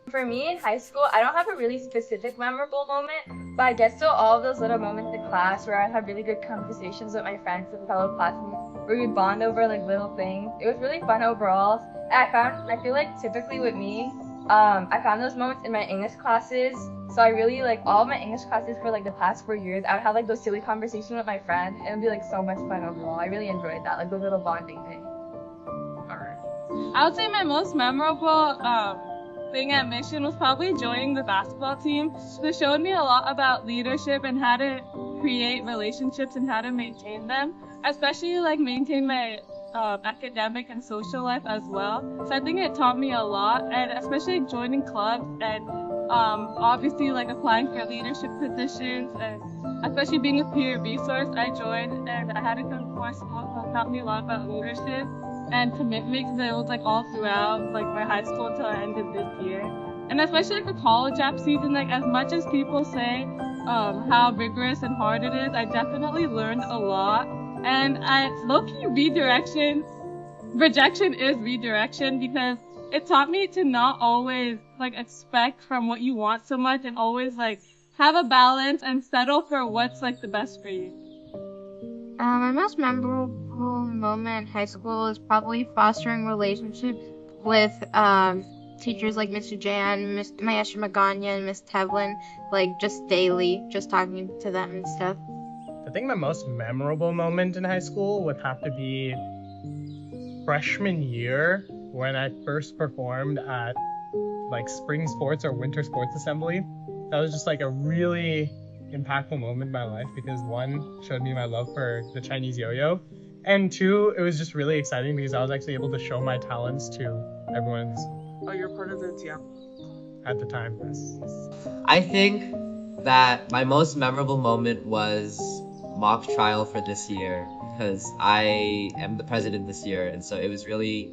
For me in high school, I don't have a really specific memorable moment, but I guess still all of those little moments in class where I have really good conversations with my friends and fellow classmates, where we bond over like little things. It was really fun overall. And I feel like typically with me, I found those moments in my English classes. So I really like all of my English classes for like the past 4 years. I would have like those silly conversations with my friend, and it would be like so much fun overall. I really enjoyed that, like the little bonding thing. Alright. I would say my most memorable thing at Mission was probably joining the basketball team. It showed me a lot about leadership and how to create relationships and how to maintain them, especially like maintain my academic and social life as well. So I think it taught me a lot, and especially joining clubs and obviously like applying for leadership positions, and especially being a peer resource. I joined and I had to come to school, so it taught me a lot about leadership and commitment, because it was like all throughout like my high school until I ended this year. And especially like the college app season, like as much as people say how rigorous and hard it is, I definitely learned a lot. And I low-key rejection is redirection, because it taught me to not always like expect from what you want so much, and always like have a balance and settle for what's like the best for you. My most memorable moment in high school is probably fostering relationships with teachers like Mr. Jan, Miss Maestra Magana, and Miss Tevlin, like just daily, just talking to them and stuff. I think my most memorable moment in high school would have to be freshman year, when I first performed at like spring sports or winter sports assembly. That was just like a really impactful moment in my life, because one, showed me my love for the Chinese yo-yo, and two, it was just really exciting because I was actually able to show my talents to everyone in the school. Oh, you're part of the TM? At the time, yes. I think that my most memorable moment was mock trial for this year, because I am the president this year, and so it was really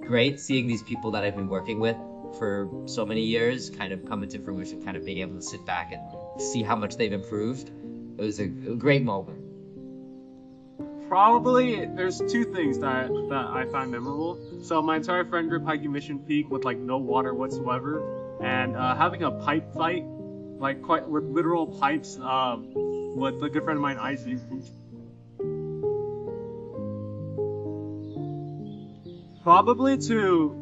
great seeing these people that I've been working with for so many years kind of come into fruition, kind of being able to sit back and see how much they've improved. It was a great moment. Probably, there's two things that I find memorable. So my entire friend group hiking Mission Peak with like no water whatsoever, and having a pipe fight, like quite with literal pipes, with a good friend of mine, Isaac. Probably to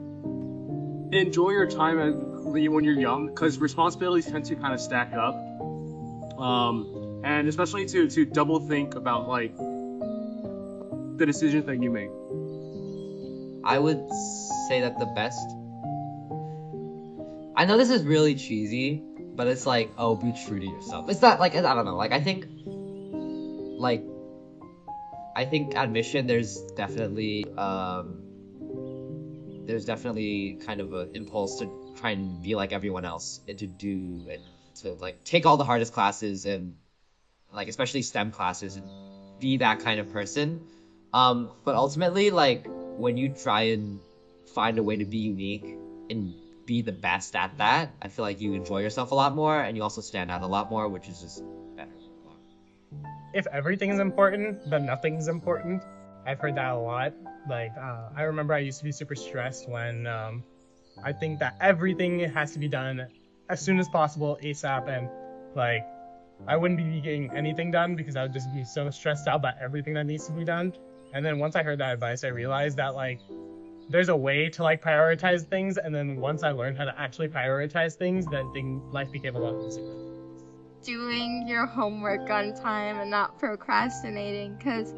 enjoy your time when you're young, because responsibilities tend to kind of stack up, and especially to double think about like the decisions that you make. I would say that the best... I know this is really cheesy, but it's like, oh, be true to yourself. It's not like, I don't know, like I think at Mission there's definitely kind of an impulse to try and be like everyone else, and to like take all the hardest classes, and like especially STEM classes, and be that kind of person. But ultimately, like when you try and find a way to be unique and be the best at that, I feel like you enjoy yourself a lot more, and you also stand out a lot more, which is just better. If everything is important, then nothing's important. I've heard that a lot. Like, I remember I used to be super stressed when I think that everything has to be done as soon as possible, ASAP, and like I wouldn't be getting anything done because I would just be so stressed out about everything that needs to be done. And then once I heard that advice, I realized that like there's a way to like prioritize things, and then once I learned how to actually prioritize things, then life became a lot easier. Doing your homework on time and not procrastinating, because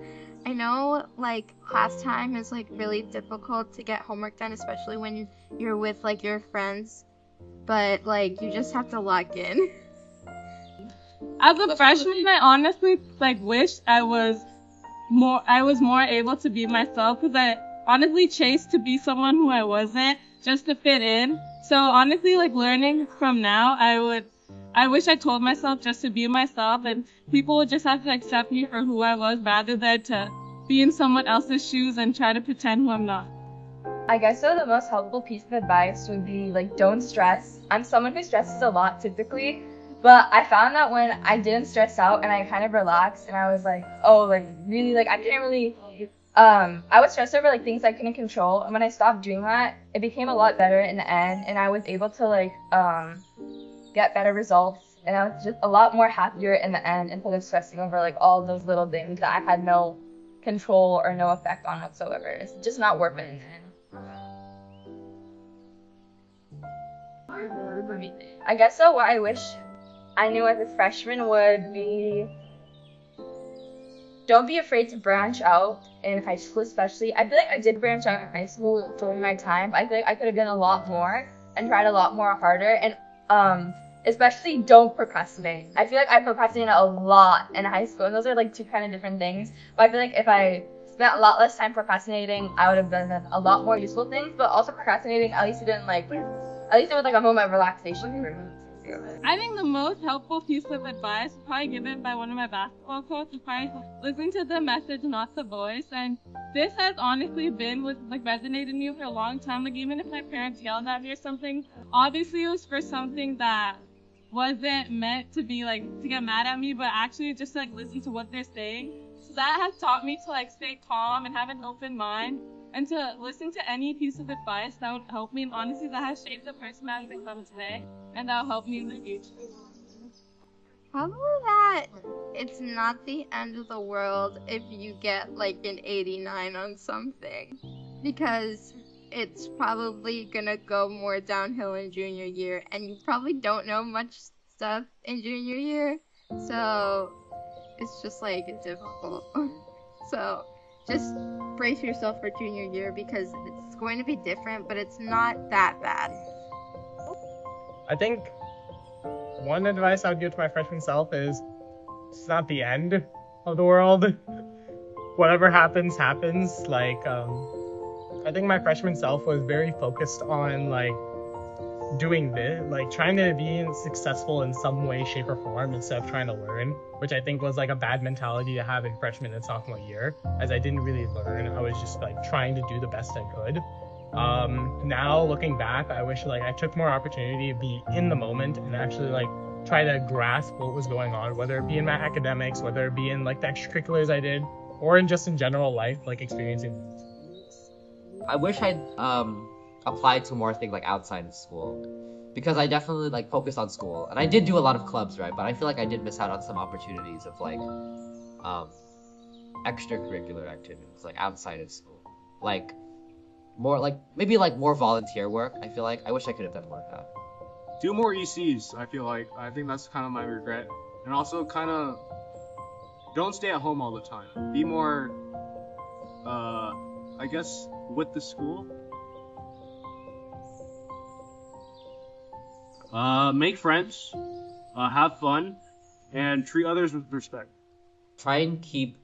I know like class time is like really difficult to get homework done, especially when you're with like your friends, but like you just have to lock in. As a freshman, I honestly like wish I was more able to be myself, because I honestly chased to be someone who I wasn't, just to fit in. So honestly, like learning from now, I wish I told myself just to be myself, and people would just have to accept me for who I was, rather than to be in someone else's shoes and try to pretend who I'm not. I guess so the most helpful piece of advice would be like don't stress. I'm someone who stresses a lot typically, but I found that when I didn't stress out and I kind of relaxed and I was like, oh, like really, like I didn't really I was stressed over like things I couldn't control, and when I stopped doing that, it became a lot better in the end, and I was able to like get better results, and I was just a lot more happier in the end instead of stressing over like all those little things that I had no control or no effect on whatsoever. It's just not worth it in the end. I guess so. What I wish I knew as a freshman would be, don't be afraid to branch out in high school, especially. I feel like I did branch out in high school during my time, but I feel like I could have done a lot more and tried a lot more harder. And especially don't procrastinate. I feel like I procrastinated a lot in high school, and those are like two kind of different things. But I feel like if I spent a lot less time procrastinating, I would have done a lot more useful things. But also procrastinating, at least it was like a moment of relaxation for me. I think the most helpful piece of advice probably given by one of my basketball coaches is probably listen to the message, not the voice. And this has honestly been what like resonated in me for a long time. Like even if my parents yelled at me or something, obviously it was for something that wasn't meant to be like to get mad at me, but actually just like listen to what they're saying. So that has taught me to like stay calm and have an open mind and to listen to any piece of advice that would help me. And honestly, that has shaped the person I've become today, and that'll help me in the future. Probably that it's not the end of the world if you get like an 89 on something, because it's probably gonna go more downhill in junior year, and you probably don't know much stuff in junior year, so it's just like difficult. So just brace yourself for junior year because it's going to be different, but it's not that bad. I think one advice I would give to my freshman self is it's not the end of the world. Whatever happens, happens. Like, I think my freshman self was very focused on like doing this, like trying to be successful in some way, shape, or form instead of trying to learn, which I think was like a bad mentality to have in freshman and sophomore year, as I didn't really learn. I was just like trying to do the best I could. Now looking back, I wish like I took more opportunity to be in the moment and actually like try to grasp what was going on, whether it be in my academics, whether it be in like the extracurriculars I did, or in just in general life, like experiencing. I wish I'd applied to more things like outside of school, because I definitely like focused on school, and I did do a lot of clubs, right? But I feel like I did miss out on some opportunities of like extracurricular activities like outside of school, like more like maybe like more volunteer work. I feel like I wish I could have done more of that. Do more ECs, I feel like. I think that's kind of my regret. And also kind of don't stay at home all the time. Be more, I guess, with the school. Make friends, have fun, and treat others with respect. Try and keep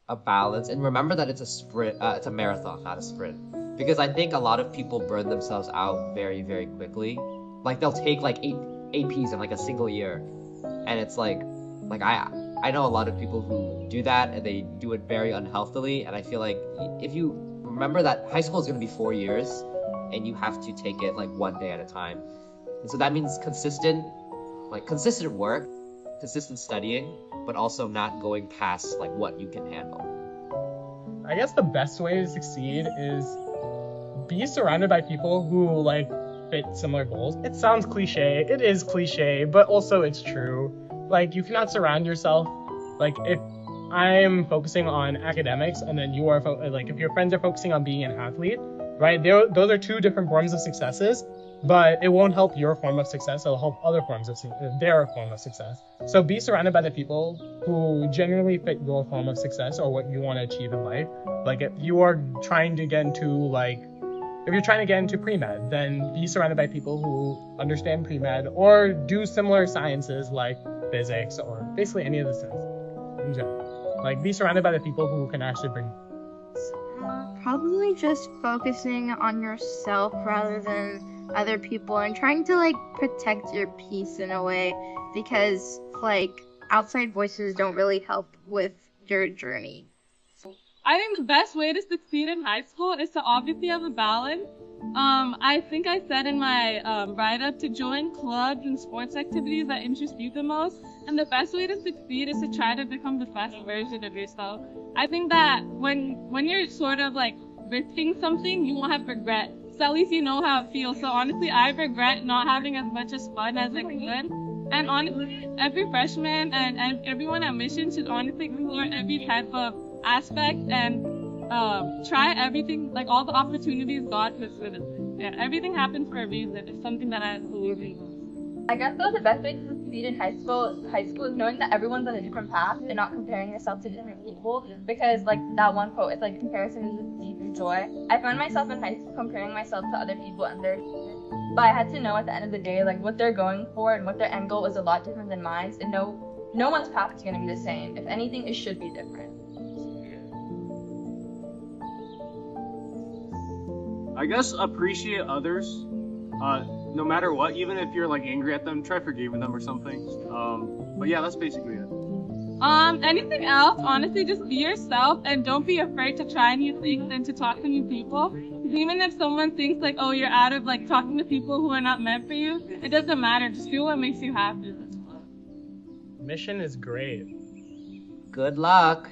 a balance, and remember that it's a sprint. It's a marathon, not a sprint. Because I think a lot of people burn themselves out very, very quickly. Like they'll take like 8 APs in like a single year, and it's like I know a lot of people who do that, and they do it very unhealthily. And I feel like if you remember that high school is gonna be 4 years, and you have to take it like one day at a time. And so that means consistent work, consistent studying, but also not going past like what you can handle. I guess the best way to succeed is be surrounded by people who like fit similar goals. It sounds cliche, it is cliche, but also it's true. Like you cannot surround yourself, like if I'm focusing on academics and then you are like if your friends are focusing on being an athlete, right? Those are two different forms of successes. But it won't help your form of success. It'll help other forms of their form of success. So be surrounded by the people who generally fit your form of success or what you want to achieve in life. Like if you are trying to get into if you're trying to get into pre-med, then be surrounded by people who understand pre-med or do similar sciences like physics or basically any of the sciences in general. Like be surrounded by the people who can actually bring. Probably just focusing on yourself rather than other people and trying to like protect your peace in a way, because like outside voices don't really help with your journey. I think the best way to succeed in high school is to obviously have a balance I think I said in my write-up to join clubs and sports activities that interest you the most. And the best way to succeed is to try to become the best version of yourself. I think that when you're sort of like risking something, you won't have regret. So at least you know how it feels. So honestly, I regret not having as much as fun as I could. And honestly, every freshman and everyone at Mission should honestly explore every type of aspect and try everything, like all the opportunities God puts with it. Yeah, everything happens for a reason. It's something that I believe in. I guess though the best way to succeed in high school is knowing that everyone's on a different path and not comparing yourself to different people. Because like that one quote, it's like comparison is the thief of joy. I found myself in high school comparing myself to other people and their, but I had to know at the end of the day like what they're going for and what their end goal was a lot different than mine. And no one's path is gonna be the same. If anything, it should be different. I guess appreciate others, no matter what. Even if you're like angry at them, try forgiving them or something. But yeah, that's basically it. Anything else? Honestly, just be yourself and don't be afraid to try new things and to talk to new people. Even if someone thinks like, oh, you're out of like talking to people who are not meant for you, it doesn't matter. Just do what makes you happy. Mission is great. Good luck.